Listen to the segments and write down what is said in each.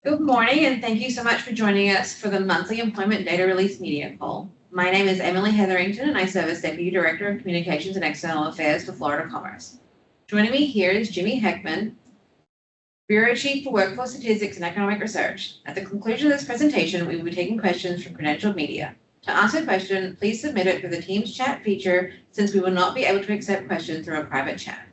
Good morning, and thank you so much for joining us for the monthly employment data release media call. My name is Emily Hetherington, and I serve as Deputy Director of Communications and External Affairs for FloridaCommerce. Joining me here is Jimmy Heckman, Bureau Chief for Workforce Statistics and Economic Research. At the conclusion of this presentation, we will be taking questions from credentialed media. To ask a question, please submit it through the Teams chat feature, since we will not be able to accept questions through a private chat.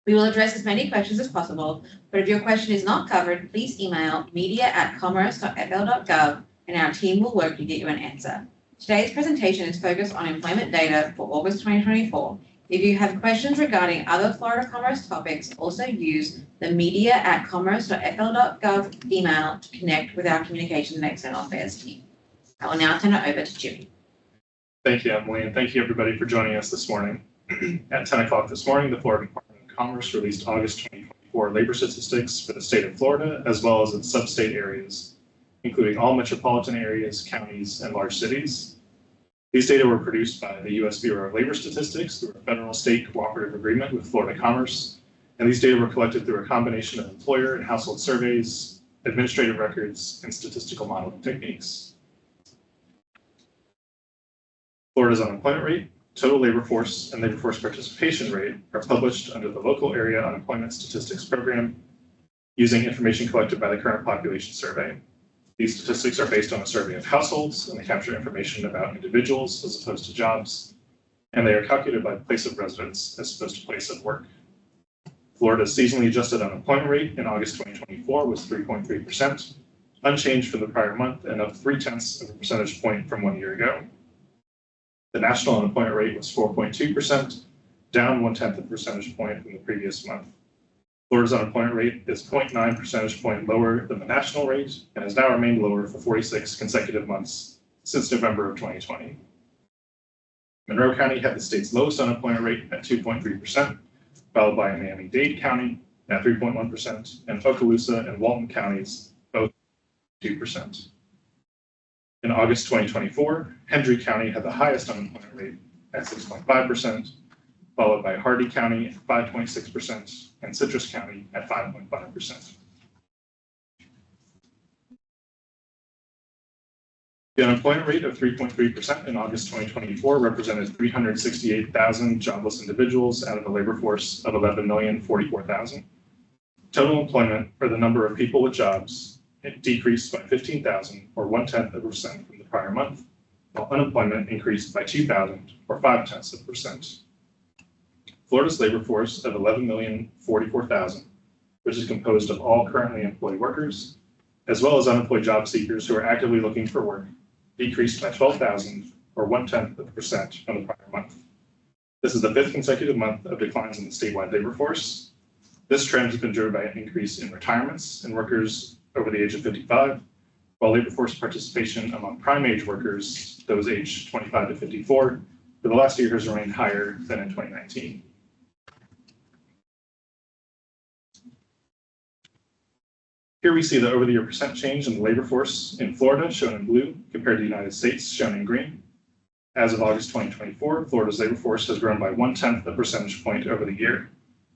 We will address as many questions as possible, but if your question is not covered, please email media@commerce.fl.gov and our team will work to get you an answer. Today's presentation is focused on employment data for August 2024. If you have questions regarding other Florida Commerce topics, also use the media@commerce.fl.gov email to connect with our Communications and External Affairs team. I will now turn it over to Jimmy. Thank you, Emily, and thank you everybody for joining us this morning. At 10 o'clock this morning, the Florida Department of Commerce released August 2024 labor statistics for the state of Florida, as well as its sub-state areas, including all metropolitan areas, counties, and large cities. These data were produced by the U.S. Bureau of Labor Statistics through a federal-state cooperative agreement with FloridaCommerce, and these data were collected through a combination of employer and household surveys, administrative records, and statistical modeling techniques. Florida's unemployment rate, total labor force, and labor force participation rate are published under the Local Area Unemployment Statistics Program using information collected by the Current Population Survey. These statistics are based on a survey of households, and they capture information about individuals as opposed to jobs, and they are calculated by place of residence as opposed to place of work. Florida's seasonally adjusted unemployment rate in August 2024 was 3.3%, unchanged from the prior month and up 0.3 of a percentage point from 1 year ago. The national unemployment rate was 4.2%, down 0.1 of a percentage point from the previous month. Florida's unemployment rate is 0.9 percentage point lower than the national rate and has now remained lower for 46 consecutive months since November of 2020. Monroe County had the state's lowest unemployment rate at 2.3%, followed by Miami-Dade County at 3.1%, and Okaloosa and Walton counties both 2%. In August 2024, Hendry County had the highest unemployment rate at 6.5%, followed by Hardy County at 5.6% and Citrus County at 5.5%. The unemployment rate of 3.3% in August 2024 represented 368,000 jobless individuals out of a labor force of 11,044,000. Total employment, or the number of people with jobs, it decreased by 15,000, or 0.1% from the prior month, while unemployment increased by 2,000, or 0.5%. Florida's labor force of 11,044,000, which is composed of all currently employed workers, as well as unemployed job seekers who are actively looking for work, decreased by 12,000, or 0.1% from the prior month. This is the 5th consecutive month of declines in the statewide labor force. This trend has been driven by an increase in retirements and workers over the age of 55, while labor force participation among prime age workers, those aged 25 to 54, for the last year has remained higher than in 2019. Here we see the over-the-year percent change in the labor force in Florida, shown in blue, compared to the United States, shown in green. As of August 2024, Florida's labor force has grown by 0.1 of a percentage point over the year.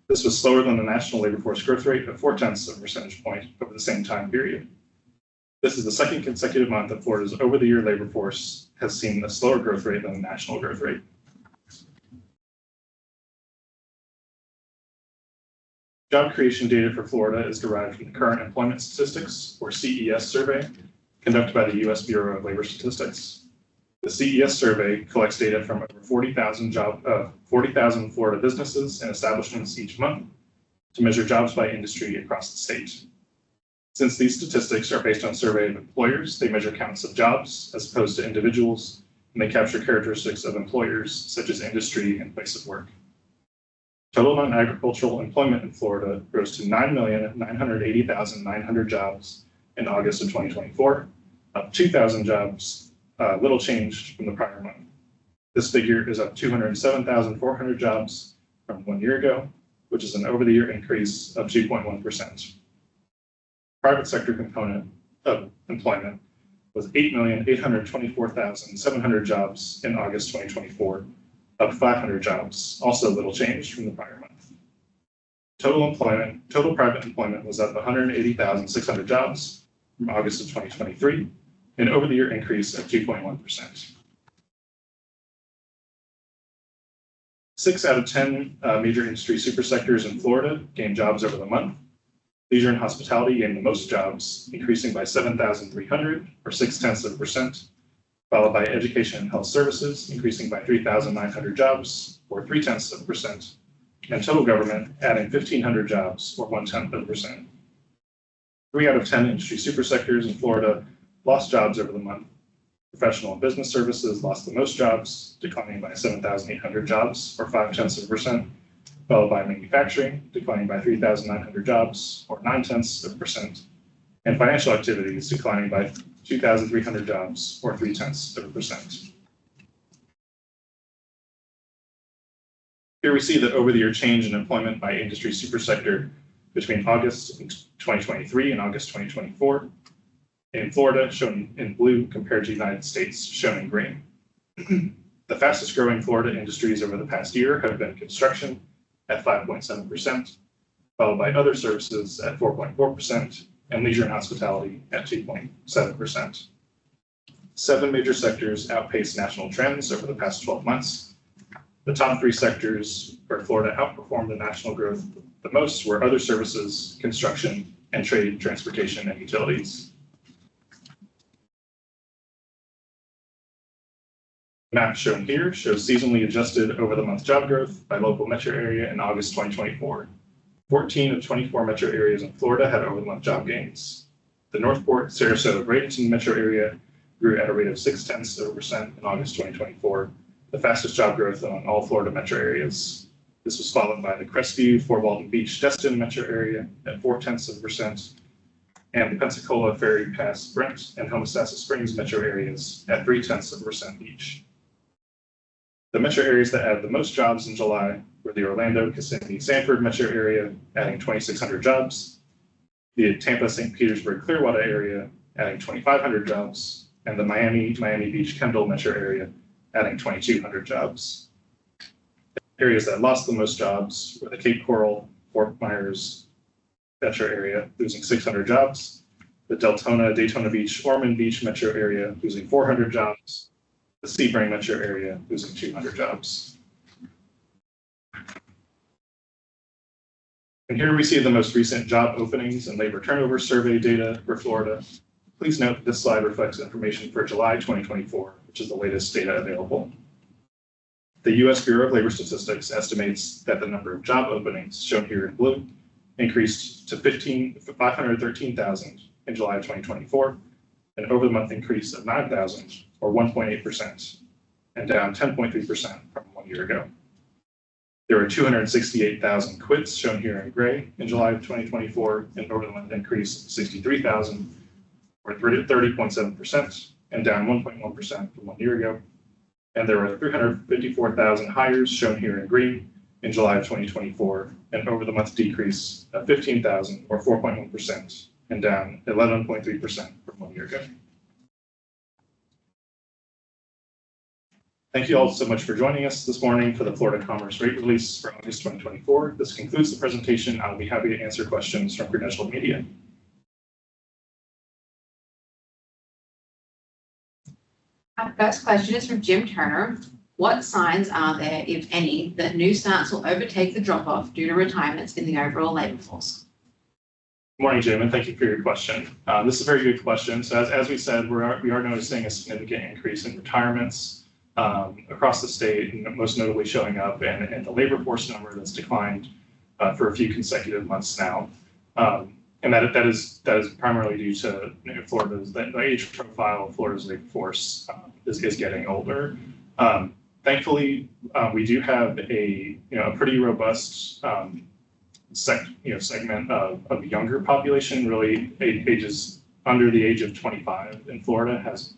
This was slower than the national labor force growth rate of 0.4 of a percentage point over the same time period. This is the second consecutive month that Florida's over-the-year labor force has seen a slower growth rate than the national growth rate. Job creation data for Florida is derived from the Current Employment Statistics, or CES survey, conducted by the U.S. Bureau of Labor Statistics. The CES survey collects data from over 40,000 Florida businesses and establishments each month to measure jobs by industry across the state. Since these statistics are based on survey of employers, they measure counts of jobs as opposed to individuals, and they capture characteristics of employers such as industry and place of work. Total non-agricultural employment in Florida rose to 9,980,900 jobs in August of 2024, up 2,000 jobs, little changed from the prior month. This figure is up 207,400 jobs from 1 year ago, which is an over-the-year increase of 2.1%. Private sector component of employment was 8,824,700 jobs in August 2024, up 500 jobs, also little changed from the prior month. Total private employment was up 180,600 jobs, from August of 2023, an over-the-year increase of 2.1%. 6 out of 10 major industry supersectors in Florida gained jobs over the month. Leisure and hospitality gained the most jobs, increasing by 7,300, or 0.6%, followed by education and health services, increasing by 3,900 jobs, or 0.3%, and total government adding 1,500 jobs, or 0.1%. 3 out of 10 industry supersectors in Florida lost jobs over the month. Professional and business services lost the most jobs, declining by 7,800 jobs, or 0.5%, followed by manufacturing, declining by 3,900 jobs, or 0.9%, and financial activities declining by 2,300 jobs, or 0.3%. Here we see the over-the-year change in employment by industry supersector between August 2023 and August 2024. In Florida, shown in blue, compared to the United States, shown in green. The fastest growing Florida industries over the past year have been construction at 5.7%, followed by other services at 4.4%, and leisure and hospitality at 2.7%. 7 major sectors outpaced national trends over the past 12 months. The top 3 sectors where Florida outperformed the national growth the most were other services, construction, and trade, transportation, and utilities. The map shown here shows seasonally adjusted over-the-month job growth by local metro area in August 2024. 14 of 24 metro areas in Florida had over-the-month job gains. The Northport, Sarasota, Bradenton metro area grew at a rate of 0.6% in August 2024, the fastest job growth among all Florida metro areas. This was followed by the Crestview, Fort Walton Beach, Destin metro area at 0.4%, and the Pensacola, Ferry Pass, Brent, and Homosassa Springs metro areas at 0.3% each. The metro areas that added the most jobs in July were the Orlando, Kissimmee, Sanford metro area, adding 2,600 jobs, the Tampa, St. Petersburg, Clearwater area, adding 2,500 jobs, and the Miami, Miami Beach, Kendall metro area, adding 2,200 jobs. The areas that lost the most jobs were the Cape Coral, Fort Myers metro area, losing 600 jobs, the Deltona, Daytona Beach, Ormond Beach metro area, losing 400 jobs, the Sebring metro area, losing 200 jobs. And here we see the most recent job openings and labor turnover survey data for Florida. Please note that this slide reflects information for July 2024, which is the latest data available. The U.S. Bureau of Labor Statistics estimates that the number of job openings, shown here in blue, increased to 513,000 in July of 2024, an over-the-month increase of 9,000, or 1.8%, and down 10.3% from 1 year ago. There were 268,000 quits, shown here in gray, in July of 2024, an over-the-month increase of 63,000, or 30.7%, and down 1.1% from 1 year ago. And there were 354,000 hires, shown here in green, in July of 2024, an over-the-month decrease of 15,000, or 4.1%, and down 11.3% from 1 year ago. Thank you all so much for joining us this morning for the FloridaCommerce rate release for August 2024. This concludes the presentation. I'll be happy to answer questions from credentialed media. Our first question is from Jim Turner. What signs are there, if any, that new starts will overtake the drop-off due to retirements in the overall labor force? Good morning, Jim, and thank you for your question. This is a very good question. So as we said, we are noticing a significant increase in retirements across the state, and most notably showing up in the labor force number that's declined for a few consecutive months now. And that is primarily due to Florida's the age profile of Florida's labor force is getting older. Thankfully, we do have a pretty robust segment of younger population, really ages under the age of 25 in Florida has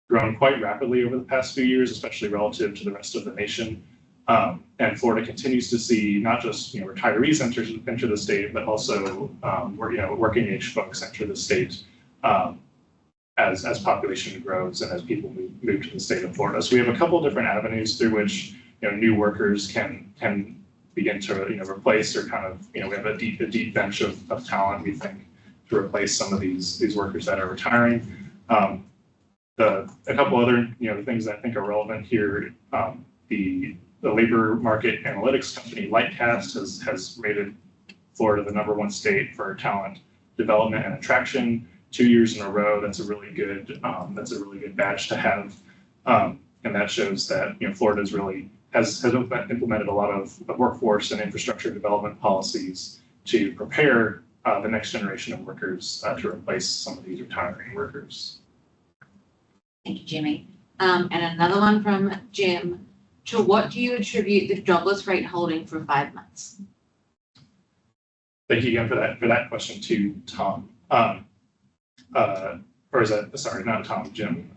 grown quite rapidly over the past few years, especially relative to the rest of the nation. And Florida continues to see not just retirees enter the state, but also working age folks enter the state as population grows and as people move to the state of Florida. So we have a couple of different avenues through which new workers can begin to replace or kind of we have a deep bench of talent, we think, replace some of these workers that are retiring. A couple other things that I think are relevant here. The labor market analytics company Lightcast has rated Florida the #1 state for talent development and attraction 2 years in a row. That's a really good badge to have, and that shows that Florida's really has implemented a lot of workforce and infrastructure development policies to prepare the next generation of workers to replace some of these retiring workers. Thank you, Jimmy. And another one from Jim. To what do you attribute the jobless rate holding for 5 months? Thank you again for that question to Tom. Or is that, sorry, not Tom, Jim.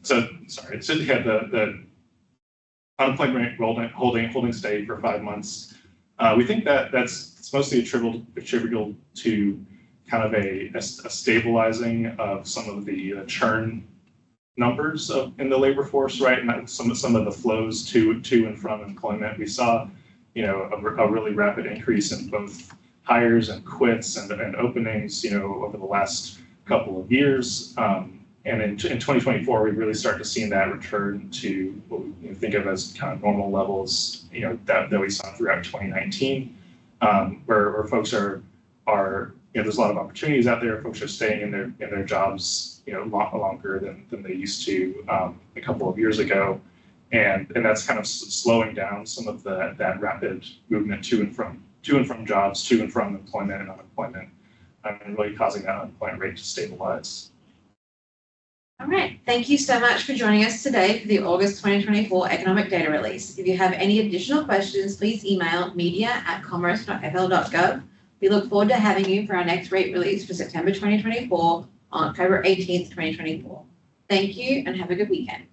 So the unemployment rate holding steady for 5 months. We think that it's mostly attributable to kind of a stabilizing of some of the churn numbers in the labor force, right? And some of the flows to and from employment. We saw, a really rapid increase in both hires and quits and openings, over the last couple of years. And in 2024, we really start to see that return to what we think of as kind of normal levels, that we saw throughout 2019, where folks are there's a lot of opportunities out there. Folks are staying in their jobs, a lot longer than they used to a couple of years ago, and that's kind of slowing down some of that rapid movement to and from jobs, to and from employment and unemployment, and really causing that unemployment rate to stabilize. All right. Thank you so much for joining us today for the August 2024 Economic Data Release. If you have any additional questions, please email media@commerce.fl.gov. We look forward to having you for our next rate release for September 2024 on October 18th, 2024. Thank you and have a good weekend.